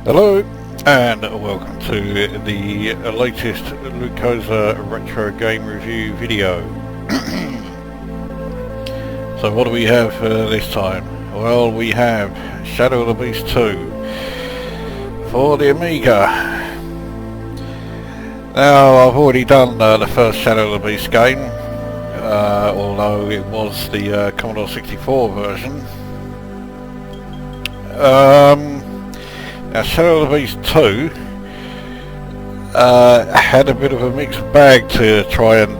Hello and welcome to the latest Lukozer retro game review video. So what do we have this time? Well, we have Shadow of the Beast 2 for the Amiga. Now, I've already done the first Shadow of the Beast game, although it was the Commodore 64 version. Now, Shadow of the Beast 2 had a bit of a mixed bag to try and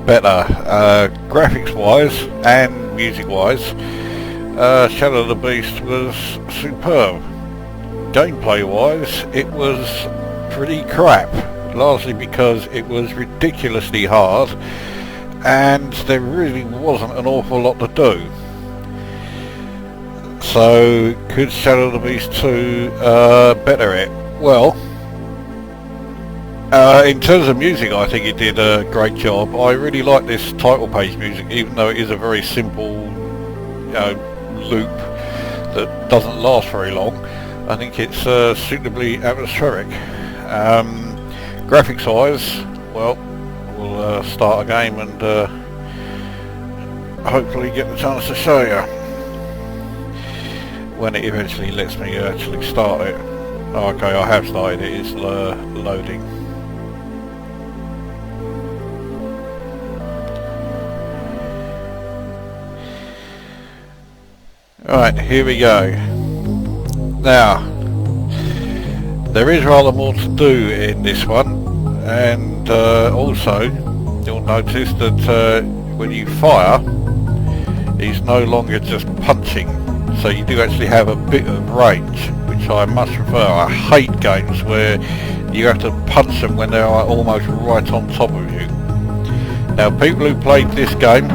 better graphics wise and music wise. Shadow of the Beast was superb. Gameplay wise it was pretty crap, largely because it was ridiculously hard and there really wasn't an awful lot to do. So, could Shadow of the Beast 2 better it? Well, in terms of music, I think it did a great job. I really like this title page music, even though it is a very simple loop that doesn't last very long. I think it's suitably atmospheric. Graphics wise, well, we'll start a game and hopefully get the chance to show you when it eventually lets me actually start it. Oh, okay, I have started it, it's loading. Right, here we go. Now, there is rather more to do in this one, and also you'll notice that when you fire, he's no longer just punching. So you do actually have a bit of range, which I much prefer. I hate games where you have to punch them when they are almost right on top of you. Now, people who played this game,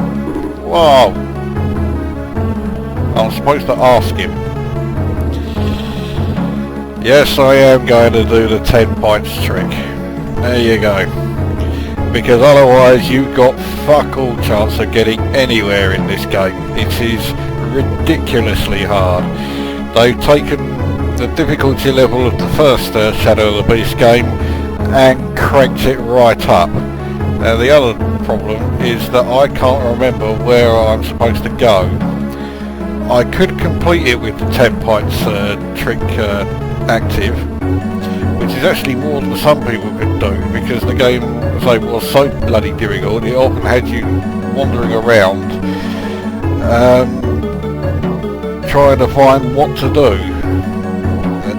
wow, I'm supposed to ask him. Yes, I am going to do the 10 pints trick. There you go. Because otherwise you've got fuck all chance of getting anywhere in this game. It is ridiculously hard. They've taken the difficulty level of the first Shadow of the Beast game and cranked it right up. Now, the other problem is that I can't remember where I'm supposed to go. I could complete it with the 10 pints trick active, which is actually more than some people could do, because the game, as I say, was so bloody difficult. It often had you wandering around trying to find what to do.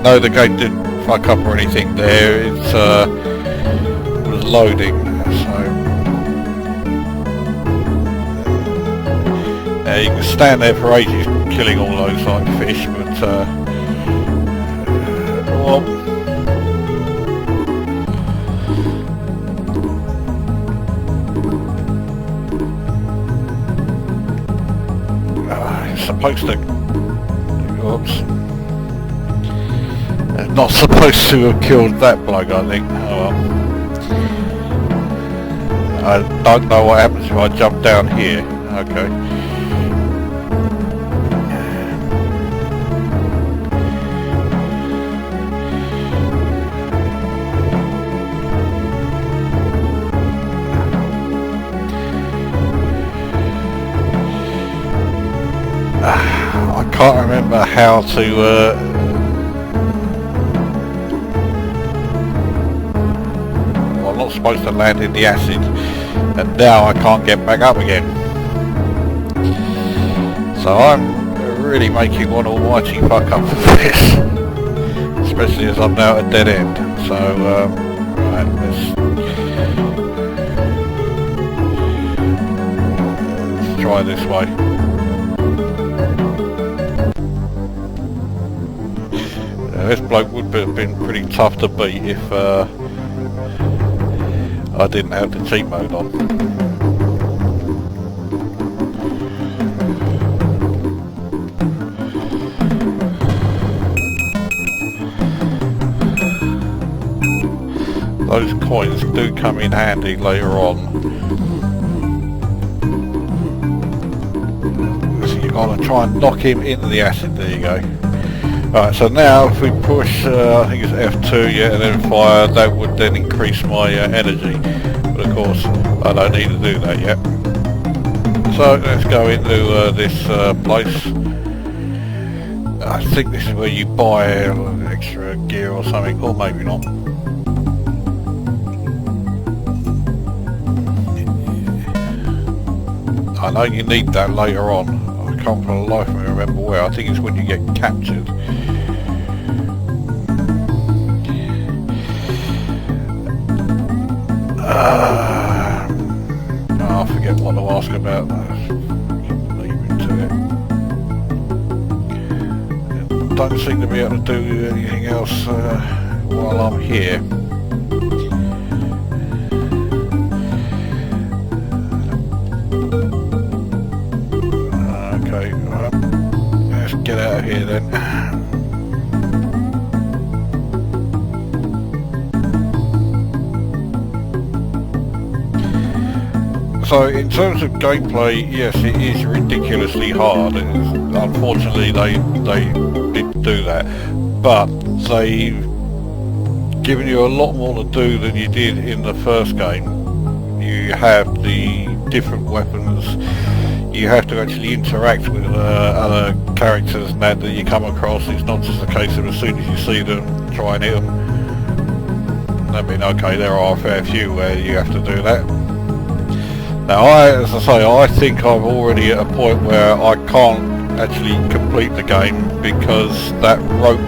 No, the game didn't fuck up or anything there. It was loading. So you can stand there for ages killing all those like fish, but well, it's supposed to. Oops. Not supposed to have killed that bloke, I think. Oh well. I don't know what happens if I jump down here. Okay. I can't remember how to well, I'm not supposed to land in the acid, and now I can't get back up again. So I'm really making one almighty fuck up for this, especially as I'm now at a dead end. So right, let's try this way. This bloke would have been pretty tough to beat if I didn't have the cheat mode on. Those coins do come in handy later on. So you've got to try and knock him into the acid. There you go. Right, so now if we push, I think it's F2, yeah, and then fire, that would then increase my energy. But of course, I don't need to do that yet. So let's go into this place. I think this is where you buy extra gear or something, or maybe not. I know you need that later on. I can't for the life of me remember where. I think it's when you get captured. I forget what to ask about. Leave into it. Don't seem to be able to do anything else while I'm here. Okay, let's get out of here then. So in terms of gameplay, yes, it is ridiculously hard. Unfortunately, they did do that, but they've given you a lot more to do than you did in the first game. You have the different weapons. You have to actually interact with other characters and that you come across. It's not just a case of as soon as you see them, try and hit them. I mean, okay, there are a fair few where you have to do that. Now, as I say, I think I'm already at a point where I can't actually complete the game because that rope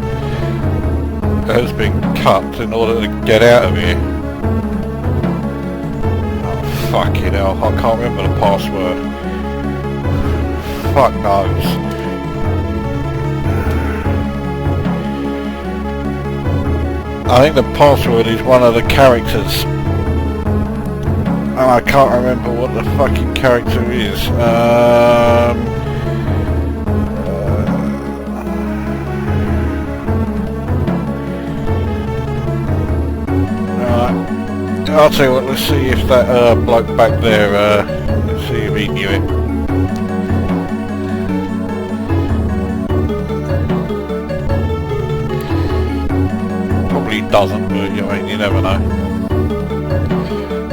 has been cut in order to get out of here. Oh, fucking hell, I can't remember the password. Fuck knows. I think the password is one of the characters. I can't remember what the fucking character is. I'll tell you what, let's see if that bloke back there, let's see if he knew it. Probably doesn't, but I mean, you never know.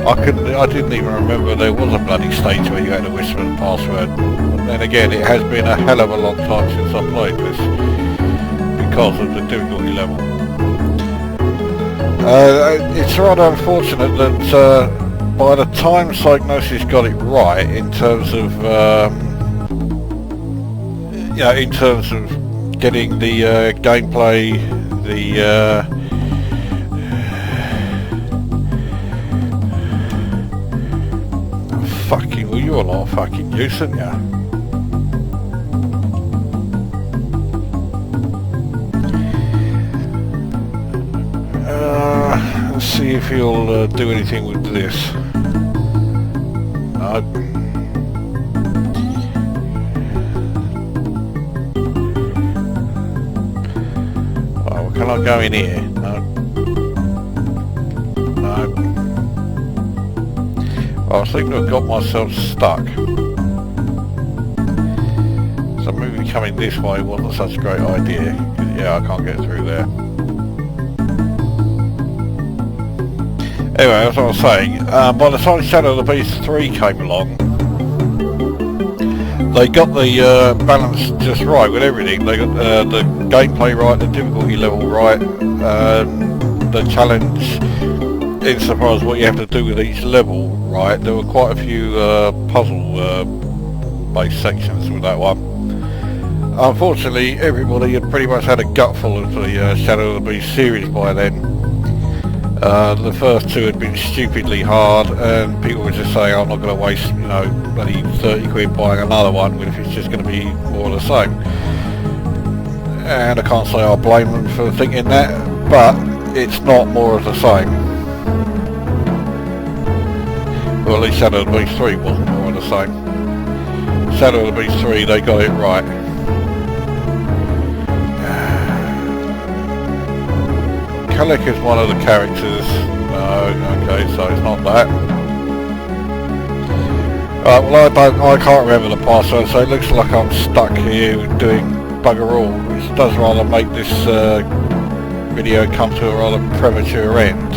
I didn't even remember there was a bloody stage where you had to whisper the password. And then again, it has been a hell of a long time since I played this because of the difficulty level. It's rather unfortunate that by the time Psygnosis got it right in terms of in terms of getting the gameplay, the fucking, well, you're a lot of fucking use, aren't ya? Let's see if he'll do anything with this. No. Oh, well, can I go in here? No. No. I seem to have got myself stuck. So maybe coming this way wasn't such a great idea. Yeah, I can't get through there. Anyway, as I was saying, by the time Shadow of the Beast 3 came along, they got the balance just right with everything. They got the gameplay right, the difficulty level right, the challenge insofar as what you have to do with each level right. There were quite a few puzzle based sections with that one. Unfortunately, everybody had pretty much had a gutful of the Shadow of the Beast series by then. The first two had been stupidly hard, and people were just saying, I'm not going to waste, bloody 30 quid buying another one if it's just going to be more of the same. And I can't say I blame them for thinking that, but it's not more of the same. Well, at least Shadow of the Beast 3 wasn't more of the same. Shadow of the Beast 3, they got it right. Kellic is one of the characters. No, okay, so it's not that. Well, I can't remember the password, so it looks like I'm stuck here doing bugger all, which does rather make this video come to a rather premature end.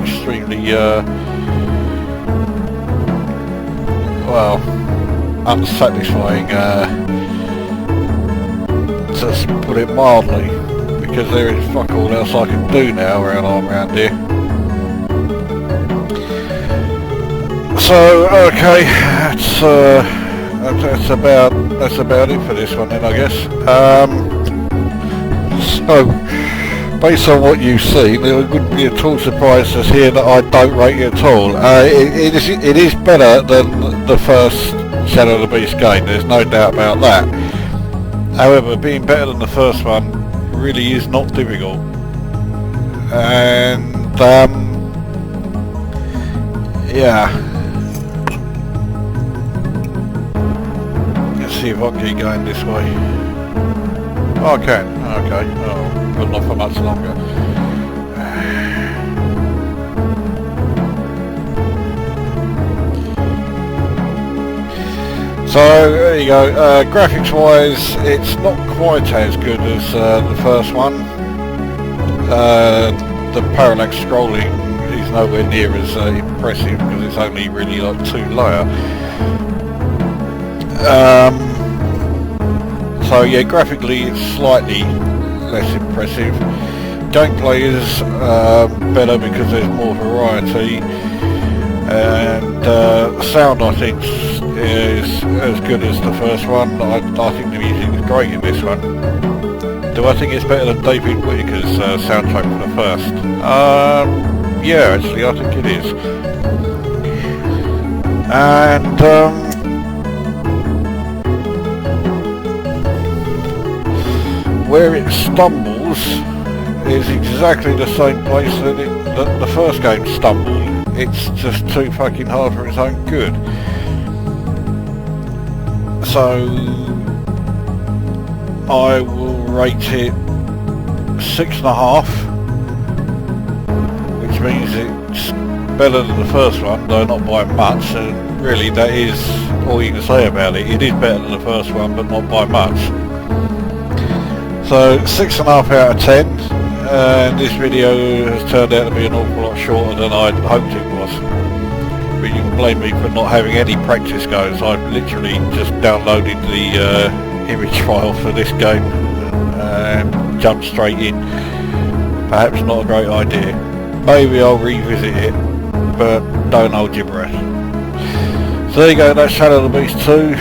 Extremely, well, unsatisfying, to put it mildly, because there is fuck all else I can do now around here. So, okay, that's about it for this one then, I guess. So, based on what you've seen, it wouldn't be at all surprised to hear that I don't rate it at all. It is better than the first Shadow of the Beast game, there's no doubt about that. However, being better than the first one really is not difficult. And, yeah. Let's see if I can keep going this way. Oh, I can. Okay. Oh, but not for much longer. So there you go. Graphics wise, it's not quite as good as the first one. The parallax scrolling is nowhere near as impressive because it's only really like 2-layer. So yeah, graphically it's slightly less impressive. Gameplay is better because there's more variety, and sound I think is as good as the first one. I think the music is great in this one. Do I think it's better than David Whittaker's soundtrack for the first? Yeah, actually I think it is. And where it stumbles is exactly the same place that the first game stumbled. It's just too fucking hard for its own good. So I will rate it 6.5, which means it's better than the first one, though not by much, and really that is all you can say about it. It is better than the first one, but not by much. So 6.5 out of 10, and this video has turned out to be an awful lot shorter than I'd hoped it was. But you can blame me for not having any practice goes. I've literally just downloaded the image file for this game and jumped straight in. Perhaps not a great idea. Maybe I'll revisit it, but don't hold your breath. So there you go, that's Shadow of the Beast 2,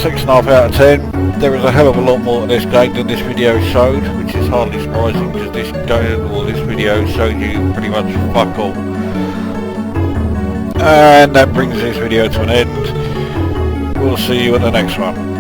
6.5 out of 10. There is a hell of a lot more to this game than this video showed, which is hardly surprising because this video showed you pretty much fuck all. And that brings this video to an end. We'll see you at the next one.